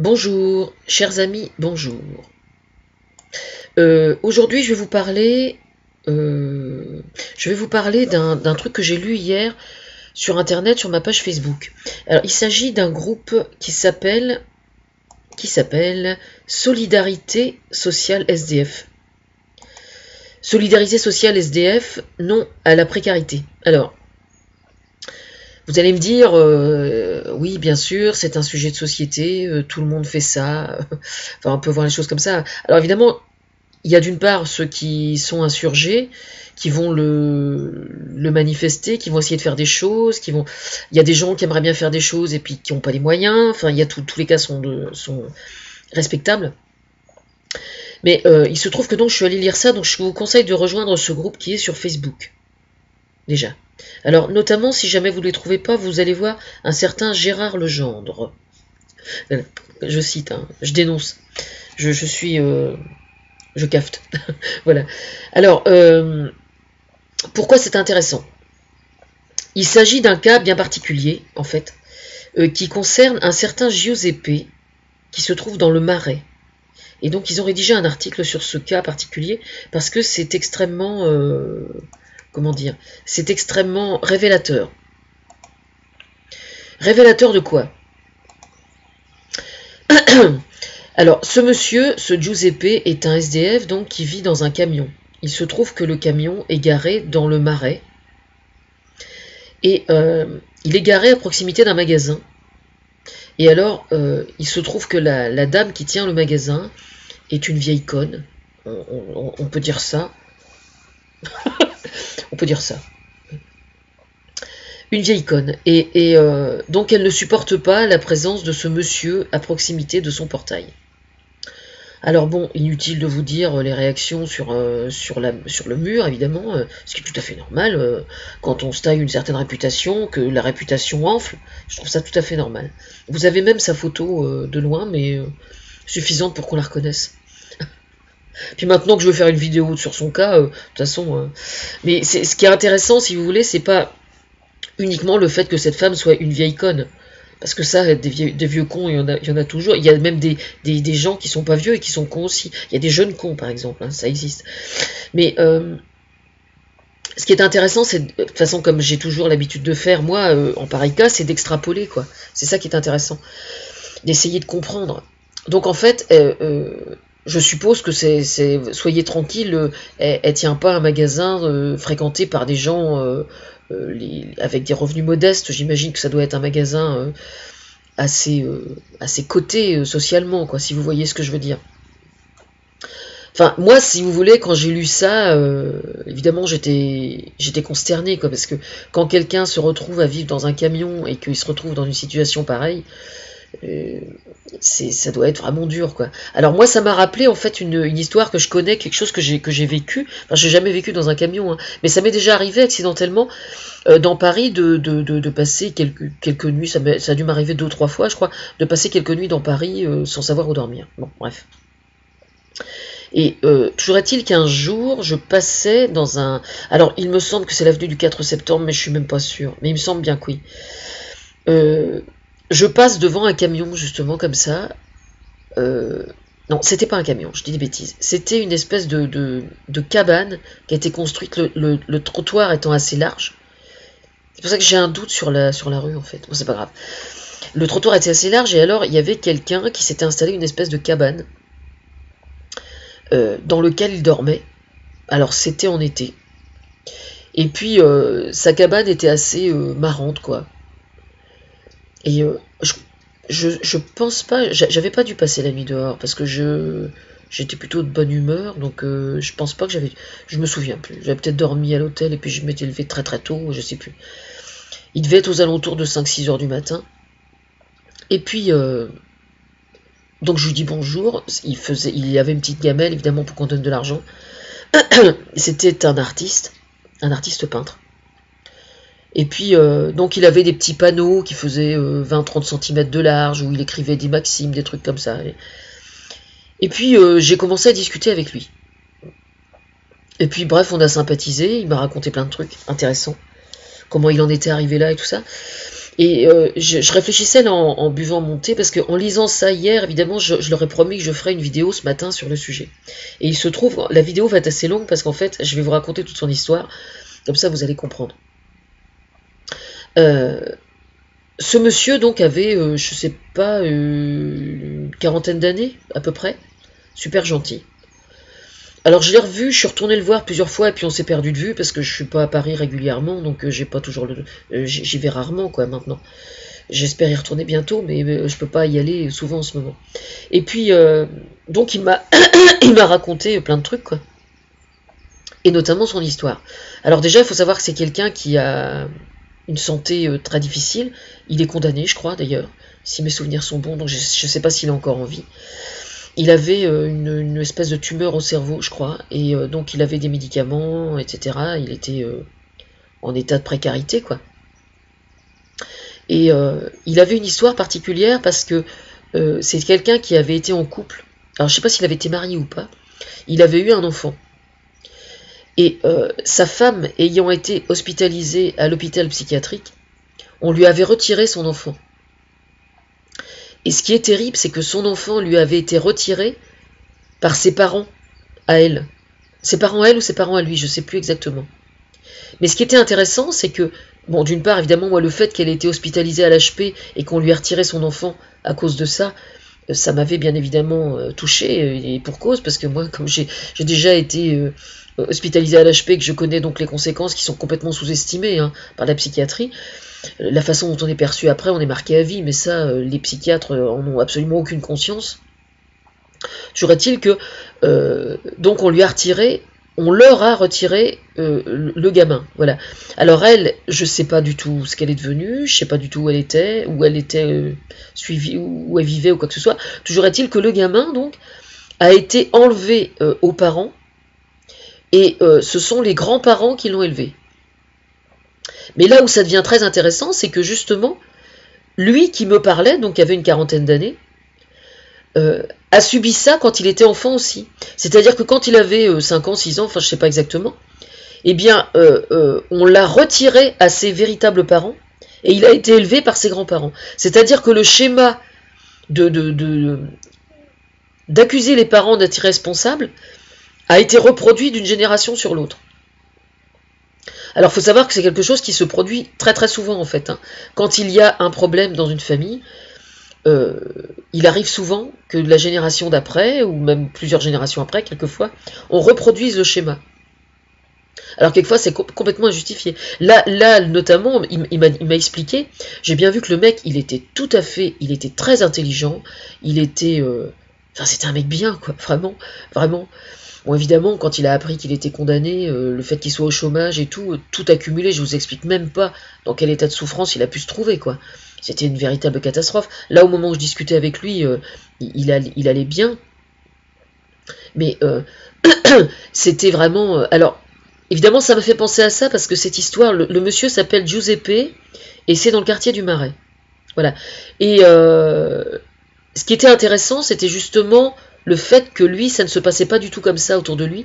Bonjour, chers amis, bonjour. Aujourd'hui, je vais vous parler d'un truc que j'ai lu hier sur Internet, sur ma page Facebook. Alors, il s'agit d'un groupe qui s'appelle Solidarité Sociale SDF. Solidarité Sociale SDF, non à la précarité. Alors, vous allez me dire, oui, bien sûr, c'est un sujet de société, tout le monde fait ça, enfin, on peut voir les choses comme ça. Alors évidemment, il y a d'une part ceux qui sont insurgés, qui vont le manifester, qui vont essayer de faire des choses, il y a des gens qui aimeraient bien faire des choses et puis qui n'ont pas les moyens, enfin, tous les cas sont respectables. Mais il se trouve que donc je suis allée lire ça, donc je vous conseille de rejoindre ce groupe qui est sur Facebook, déjà. Alors, notamment, si jamais vous ne les trouvez pas, vous allez voir un certain Gérard Legendre. Je cite, hein, je dénonce. Je cafte. Voilà. Alors, pourquoi c'est intéressant? Il s'agit d'un cas bien particulier, en fait, qui concerne un certain Giuseppe, qui se trouve dans le Marais. Et donc, ils ont rédigé un article sur ce cas particulier, parce que c'est extrêmement... comment dire? C'est extrêmement révélateur. Révélateur de quoi? Alors, ce monsieur, ce Giuseppe, est un SDF donc qui vit dans un camion. Il se trouve que le camion est garé dans le Marais. Et il est garé à proximité d'un magasin. Et alors, il se trouve que la dame qui tient le magasin est une vieille conne. On peut dire ça. On peut dire ça. Une vieille conne. Et donc, elle ne supporte pas la présence de ce monsieur à proximité de son portail. Alors bon, inutile de vous dire les réactions sur le mur, évidemment, ce qui est tout à fait normal, quand on se taille une certaine réputation, que la réputation enfle, je trouve ça tout à fait normal. Vous avez même sa photo de loin, mais suffisante pour qu'on la reconnaisse. Puis maintenant que je veux faire une vidéo sur son cas, de toute façon... mais ce qui est intéressant, si vous voulez, c'est pas uniquement le fait que cette femme soit une vieille conne. Parce que ça, des vieux cons, il y en a toujours. Il y a même des gens qui sont pas vieux et qui sont cons aussi. Il y a des jeunes cons, par exemple, hein, ça existe. Mais ce qui est intéressant, c'est, de toute façon, comme j'ai toujours l'habitude de faire, moi, en pareil cas, c'est d'extrapoler, quoi. C'est ça qui est intéressant. D'essayer de comprendre. Donc, en fait, je suppose que soyez tranquille, elle tient pas un magasin fréquenté par des gens... avec des revenus modestes, j'imagine que ça doit être un magasin assez coté socialement, quoi, si vous voyez ce que je veux dire. Enfin, moi, si vous voulez, quand j'ai lu ça, évidemment, j'étais consternée, quoi, parce que quand quelqu'un se retrouve à vivre dans un camion et qu'il se retrouve dans une situation pareille, ça doit être vraiment dur, quoi. Alors moi, ça m'a rappelé en fait une histoire que je connais, quelque chose que j'ai vécu. Enfin, j'ai jamais vécu dans un camion, hein, mais ça m'est déjà arrivé accidentellement dans Paris de passer quelques nuits. Ça a dû m'arriver 2 ou 3 fois, je crois, de passer quelques nuits dans Paris sans savoir où dormir. Bon, bref. Et toujours est-il qu'un jour, je passais dans un... Alors, il me semble que c'est l'avenue du 4 septembre, mais je suis même pas sûre. Mais il me semble bien que oui. Je passe devant un camion, justement, comme ça. Non, c'était pas un camion, je dis des bêtises. C'était une espèce de cabane qui a été construite, le trottoir étant assez large. C'est pour ça que j'ai un doute sur la rue, en fait. Bon, c'est pas grave. Le trottoir était assez large, et alors, il y avait quelqu'un qui s'était installé une espèce de cabane dans lequel il dormait. Alors, c'était en été. Et puis, sa cabane était assez marrante, quoi. Et je pense pas, j'avais pas dû passer la nuit dehors parce que j'étais plutôt de bonne humeur, donc je pense pas que je me souviens plus. J'avais peut-être dormi à l'hôtel et puis je m'étais levé très très tôt, je sais plus. Il devait être aux alentours de 5-6 heures du matin. Et puis donc je lui dis bonjour. Il y avait une petite gamelle évidemment pour qu'on donne de l'argent. C'était un artiste peintre. Et puis, donc il avait des petits panneaux qui faisaient 20-30 cm de large, où il écrivait des maximes, des trucs comme ça. Et puis, j'ai commencé à discuter avec lui. Et puis, bref, on a sympathisé, il m'a raconté plein de trucs intéressants, comment il en était arrivé là et tout ça. Et je réfléchissais là en buvant mon thé, parce qu'en lisant ça hier, évidemment, je leur ai promis que je ferais une vidéo ce matin sur le sujet. Et il se trouve, la vidéo va être assez longue, parce qu'en fait, je vais vous raconter toute son histoire, comme ça vous allez comprendre. Ce monsieur, donc, avait, je sais pas, une quarantaine d'années, à peu près. Super gentil. Alors je l'ai revu, je suis retourné le voir plusieurs fois et puis on s'est perdu de vue parce que je suis pas à Paris régulièrement, donc j'ai pas toujours j'y vais rarement quoi maintenant. J'espère y retourner bientôt, mais je peux pas y aller souvent en ce moment. Et puis donc il m'a il m'a raconté plein de trucs quoi, et notamment son histoire. Alors déjà il faut savoir que c'est quelqu'un qui a une santé très difficile. Il est condamné, je crois d'ailleurs, si mes souvenirs sont bons, donc je sais pas s'il est encore en vie. Il avait une espèce de tumeur au cerveau, je crois, et donc il avait des médicaments, etc. Il était en état de précarité, quoi. Et il avait une histoire particulière parce que c'est quelqu'un qui avait été en couple. Alors je sais pas s'il avait été marié ou pas. Il avait eu un enfant. Et sa femme ayant été hospitalisée à l'hôpital psychiatrique, on lui avait retiré son enfant. Et ce qui est terrible, c'est que son enfant lui avait été retiré par ses parents à elle. Ses parents à elle ou ses parents à lui, je ne sais plus exactement. Mais ce qui était intéressant, c'est que, bon, d'une part, évidemment, moi, le fait qu'elle ait été hospitalisée à l'HP et qu'on lui ait retiré son enfant à cause de ça, ça m'avait bien évidemment touché, et pour cause, parce que moi, comme j'ai déjà été hospitalisée à l'HP, que je connais donc les conséquences qui sont complètement sous-estimées hein, par la psychiatrie, la façon dont on est perçu après, on est marqué à vie, mais ça, les psychiatres en ont absolument aucune conscience. Toujours est-il que, donc on lui a retiré, on leur a retiré le gamin, voilà. Alors elle, je sais pas du tout ce qu'elle est devenue, je sais pas du tout où elle était suivie, où elle vivait ou quoi que ce soit. Toujours est-il que le gamin, donc, a été enlevé aux parents, et ce sont les grands-parents qui l'ont élevé. Mais là où ça devient très intéressant, c'est que justement, lui qui me parlait, donc qui avait une quarantaine d'années, a subi ça quand il était enfant aussi. C'est-à-dire que quand il avait 5 ans, 6 ans, enfin je sais pas exactement, eh bien on l'a retiré à ses véritables parents et il a été élevé par ses grands-parents. C'est-à-dire que le schéma d'accuser les parents d'être irresponsables a été reproduit d'une génération sur l'autre. Alors, il faut savoir que c'est quelque chose qui se produit très très souvent, en fait. Hein. Quand il y a un problème dans une famille, il arrive souvent que la génération d'après, ou même plusieurs générations après, quelquefois, on reproduise le schéma. Alors, quelquefois, c'est complètement injustifié. Là notamment, il m'a expliqué, j'ai bien vu que le mec, il était très intelligent, enfin, c'était un mec bien, quoi, vraiment, vraiment. Bon, évidemment, quand il a appris qu'il était condamné, le fait qu'il soit au chômage et tout accumulé, je vous explique même pas dans quel état de souffrance il a pu se trouver, quoi. C'était une véritable catastrophe. Là, au moment où je discutais avec lui, il allait bien. Mais c'était vraiment... alors, évidemment, ça m'a fait penser à ça, parce que cette histoire, le monsieur s'appelle Giuseppe, et c'est dans le quartier du Marais. Voilà. Et ce qui était intéressant, c'était justement le fait que lui, ça ne se passait pas du tout comme ça autour de lui.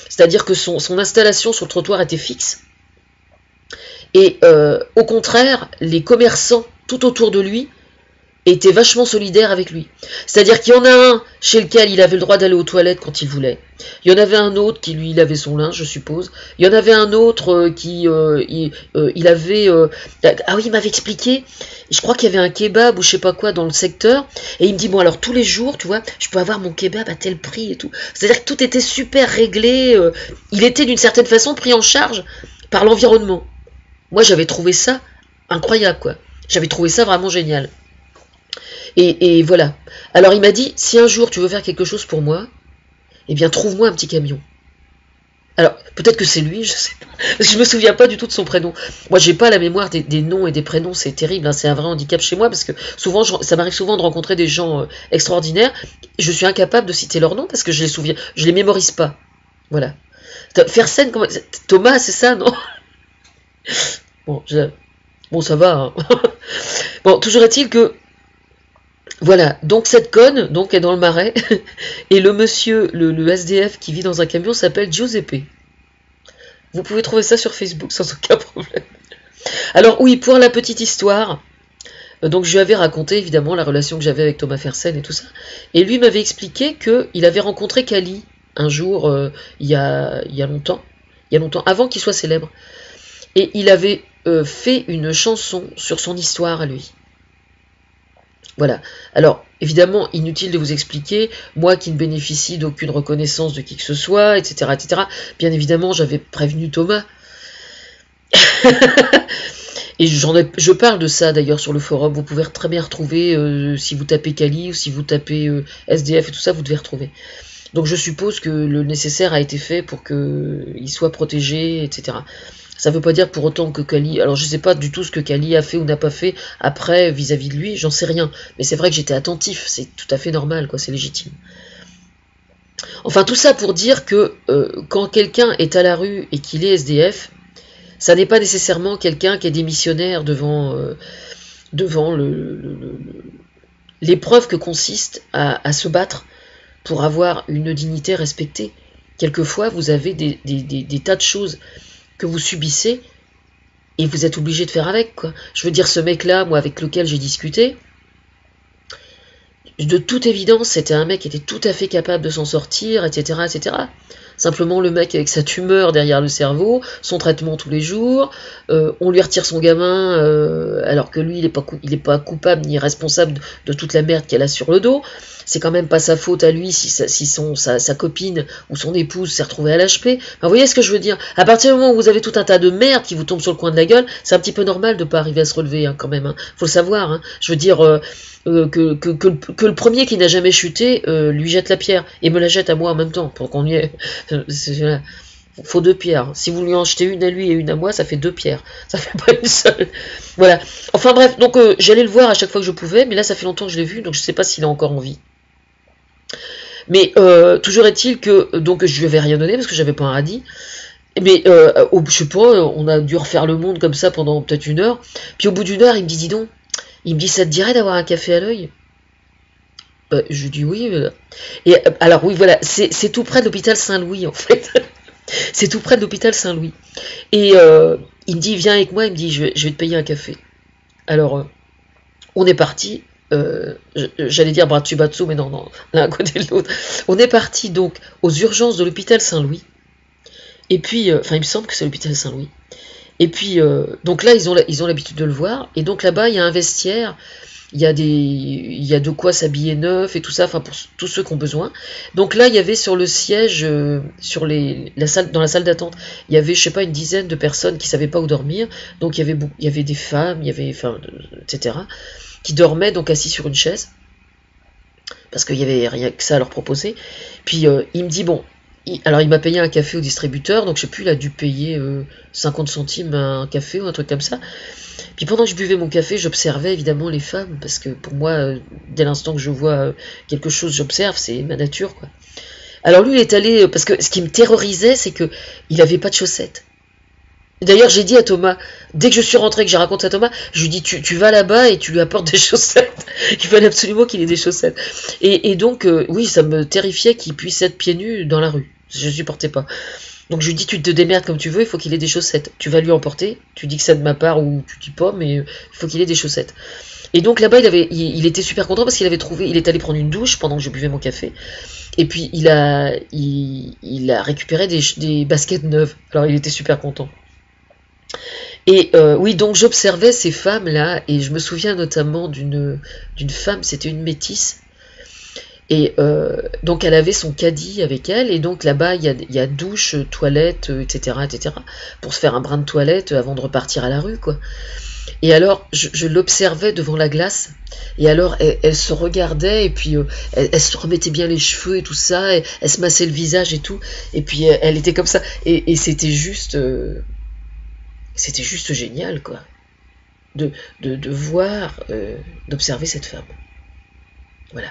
C'est-à-dire que son installation sur le trottoir était fixe. Et au contraire, les commerçants tout autour de lui étaient vachement solidaires avec lui. C'est-à-dire qu'il y en a un chez lequel il avait le droit d'aller aux toilettes quand il voulait. Il y en avait un autre qui, lui, lavait son linge, je suppose. Il y en avait un autre qui... il avait... ah oui, il m'avait expliqué... Je crois qu'il y avait un kebab ou je sais pas quoi dans le secteur. Et il me dit, bon alors tous les jours, tu vois, je peux avoir mon kebab à tel prix et tout. C'est-à-dire que tout était super réglé. Il était d'une certaine façon pris en charge par l'environnement. Moi j'avais trouvé ça incroyable, quoi. J'avais trouvé ça vraiment génial. Et voilà. Alors il m'a dit, si un jour tu veux faire quelque chose pour moi, eh bien trouve-moi un petit camion. Alors, peut-être que c'est lui, je sais pas. Parce que je me souviens pas du tout de son prénom. Moi, j'ai pas la mémoire des noms et des prénoms, c'est terrible, hein, c'est un vrai handicap chez moi, parce que souvent, ça m'arrive souvent de rencontrer des gens extraordinaires, et je suis incapable de citer leur nom, parce que je les mémorise pas. Voilà. Fersen, Thomas, c'est ça, non? Bon, ça va, hein. Bon, toujours est-il que, voilà, donc cette conne, donc est dans le Marais, et le monsieur, le SDF qui vit dans un camion s'appelle Giuseppe. Vous pouvez trouver ça sur Facebook sans aucun problème. Alors oui, pour la petite histoire, Donc je lui avais raconté évidemment la relation que j'avais avec Thomas Fersen et tout ça. Et lui m'avait expliqué qu'il avait rencontré Kali un jour, il y a longtemps, avant qu'il soit célèbre. Et il avait fait une chanson sur son histoire à lui. Voilà. Alors, évidemment, inutile de vous expliquer, moi qui ne bénéficie d'aucune reconnaissance de qui que ce soit, etc., etc. Bien évidemment, j'avais prévenu Thomas. Et je parle de ça d'ailleurs sur le forum. Vous pouvez très bien retrouver, si vous tapez Kali ou si vous tapez SDF et tout ça, vous devez retrouver. Donc je suppose que le nécessaire a été fait pour qu'il soit protégé, etc. Ça ne veut pas dire pour autant que Kali... Alors je ne sais pas du tout ce que Kali a fait ou n'a pas fait après vis-à-vis de lui, j'en sais rien. Mais c'est vrai que j'étais attentif, c'est tout à fait normal, quoi, c'est légitime. Enfin tout ça pour dire que quand quelqu'un est à la rue et qu'il est SDF, ça n'est pas nécessairement quelqu'un qui est démissionnaire devant l'épreuve que consiste à se battre pour avoir une dignité respectée. Quelquefois, vous avez des tas de choses que vous subissez et vous êtes obligé de faire avec, quoi. Je veux dire, ce mec-là, moi, avec lequel j'ai discuté, de toute évidence, c'était un mec qui était tout à fait capable de s'en sortir, etc., etc. Simplement, le mec avec sa tumeur derrière le cerveau, son traitement tous les jours, on lui retire son gamin, alors que lui, il est pas coupable ni responsable de toute la merde qu'elle a sur le dos. C'est quand même pas sa faute à lui si sa copine ou son épouse s'est retrouvée à l'HP. Enfin, vous voyez ce que je veux dire? À partir du moment où vous avez tout un tas de merde qui vous tombe sur le coin de la gueule, c'est un petit peu normal de pas arriver à se relever, hein, quand même. Hein. Faut le savoir. Hein. Je veux dire que le premier qui n'a jamais chuté lui jette la pierre et me la jette à moi en même temps pour qu'on y ait. Voilà. Faut 2 pierres. Si vous lui en jetez une à lui et une à moi, ça fait 2 pierres. Ça fait pas une seule. Voilà. Enfin bref, donc j'allais le voir à chaque fois que je pouvais, mais là ça fait longtemps que je l'ai vu, donc je sais pas s'il est encore en vie. Mais toujours est-il que donc je lui avais rien donné parce que j'avais pas un radis. Mais je sais pas, on a dû refaire le monde comme ça pendant peut-être 1 heure. Puis au bout d'1 heure, il me dit dis donc, il me dit ça te dirait d'avoir un café à l'œil? Je lui dis oui. Et alors oui voilà, c'est tout près de l'hôpital Saint-Louis en fait. C'est tout près de l'hôpital Saint-Louis. Et il me dit viens avec moi, il me dit je vais te payer un café. Alors on est parti. J'allais dire bras dessus bras dessous, mais non, l'un à côté de l'autre. On est parti donc aux urgences de l'hôpital Saint-Louis. Et puis, enfin, il me semble que c'est l'hôpital Saint-Louis. Et puis, donc là, ils ont l'habitude de le voir. Et donc là-bas, il y a un vestiaire. Il y a de quoi s'habiller neuf et tout ça, enfin pour tous ceux qui ont besoin. Donc là, il y avait sur le siège, dans la salle d'attente, il y avait, je sais pas, une dizaine de personnes qui savaient pas où dormir. Donc il y avait des femmes, enfin, etc., qui dormaient donc assis sur une chaise parce qu'il y avait rien que ça à leur proposer. Puis il me dit bon. Alors il m'a payé un café au distributeur, donc je sais plus, il a dû payer 50 centimes un café ou un truc comme ça. Puis pendant que je buvais mon café, j'observais évidemment les femmes, parce que pour moi, dès l'instant que je vois quelque chose, j'observe, c'est ma nature, quoi. Alors lui, il est allé, parce que ce qui me terrorisait, c'est que il avait pas de chaussettes. D'ailleurs, j'ai dit à Thomas, dès que je suis rentré, que j'ai raconté à Thomas, je lui dis tu vas là-bas et tu lui apportes des chaussettes. Il fallait absolument qu'il ait des chaussettes. Et donc, oui, ça me terrifiait qu'il puisse être pieds nus dans la rue. Je supportais pas. Donc je lui dis tu te démerdes comme tu veux, il faut qu'il ait des chaussettes. Tu vas lui emporter, tu dis que c'est de ma part ou tu dis pas, mais il faut qu'il ait des chaussettes. Et donc là-bas, il était super content parce qu'il avait trouvé, il est allé prendre une douche pendant que je buvais mon café. Et puis il a récupéré des baskets neuves. Alors il était super content. Et oui, donc j'observais ces femmes-là, et je me souviens notamment d'une femme, c'était une métisse, et donc elle avait son caddie avec elle, et donc là-bas il y a douche, toilette, etc., etc., pour se faire un brin de toilette avant de repartir à la rue, quoi. Et alors je l'observais devant la glace, et alors elle se regardait, et puis elle se remettait bien les cheveux et tout ça, et elle se massait le visage et tout, et puis elle était comme ça, et c'était juste génial, quoi, de voir, d'observer cette femme. Voilà.